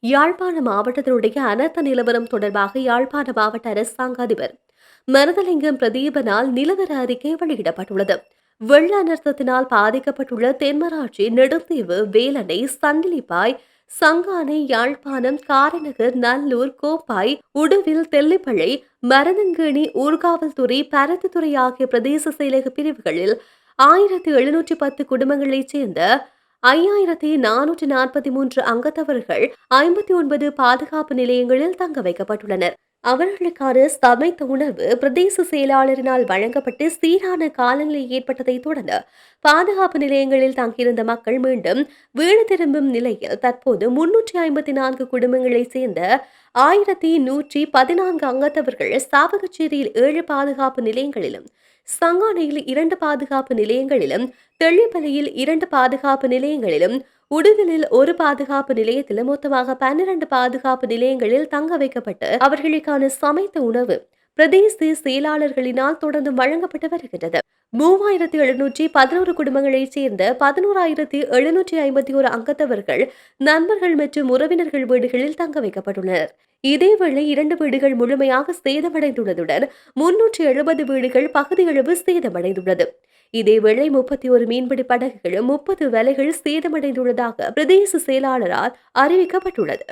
யாழ்ப்பாண மாவட்டத்தினுடைய அனர்த்த நிலவரம் தொடர்பாக யாழ்ப்பாண மாவட்ட அரசாங்க அதிபர் மருதலிங்கம் பிரதீபனால் நிலவர அறிக்கை வெளியிடப்பட்டுள்ளது. வெள்ள அனர்த்தத்தினால் பாதிக்கப்பட்டுள்ள தென்மராட்சி, நெடுந்தீவு, வேலணை, சண்டிலிப்பாய், சங்கானை, யாழ்ப்பாணம், காரைநகர், நல்லூர், கோப்பாய், உடுவில், தெல்லிப்பளை, மருதங்கேணி, ஊர்காவல்துறை, பருத்தித்துறை ஆகிய பிரதேச செயலக பிரிவுகளில் 1710 குடும்பங்களைச் சேர்ந்த 5443 அங்கத்தவர்கள் 59 பாதுகாப்பு நிலையங்களில் தங்க வைக்கப்பட்டுள்ளனர். அவர்களுக்கான சமைத்த உணவு பிரதேச செயலாளரினால் வழங்கப்பட்டு சீரான காலநிலை ஏற்பட்டதை தொடர்ந்து பாதுகாப்பு நிலையங்களில் தங்கியிருந்த மக்கள் மீண்டும் வீடு திரும்பும் நிலையில் தற்போது 354 குடும்பங்களைச் சேர்ந்த 1114 அங்கத்தவர்கள் சாவகச்சேரியில் 7 பாதுகாப்பு நிலையங்களிலும், சங்கானையில் 2 பாதுகாப்பு நிலையங்களிலும், தெள்ளிப்பலையில் 2 பாதுகாப்பு நிலையங்களிலும், உடுவிலில் 1 பாதுகாப்பு நிலையத்திலும் மொத்தமாக 12 பாதுகாப்பு நிலையங்களில் தங்க வைக்கப்பட்டு அவர்களுக்கான சமைத்த உணவு பிரதேச செயலாளர்களினால் தொடர்ந்து வழங்கப்பட்டு வருகின்றது. 3711 குடும்பங்களைச் சேர்ந்த 11,751 அங்கத்தவர்கள் நண்பர்கள் மற்றும் உறவினர்கள் வீடுகளில் தங்க வைக்கப்பட்டுள்ளனர். இதேவேளை 2 வீடுகள் முழுமையாக சேதமடைந்துள்ளதுடன் 370 வீடுகள் பகுதியளவு சேதமடைந்துள்ளது. இதேவேளை 31 மீன்பிடி படகுகளும் 30 வலைகள் சேதமடைந்துள்ளதாக பிரதேச செயலாளரால் அறிவிக்கப்பட்டுள்ளது.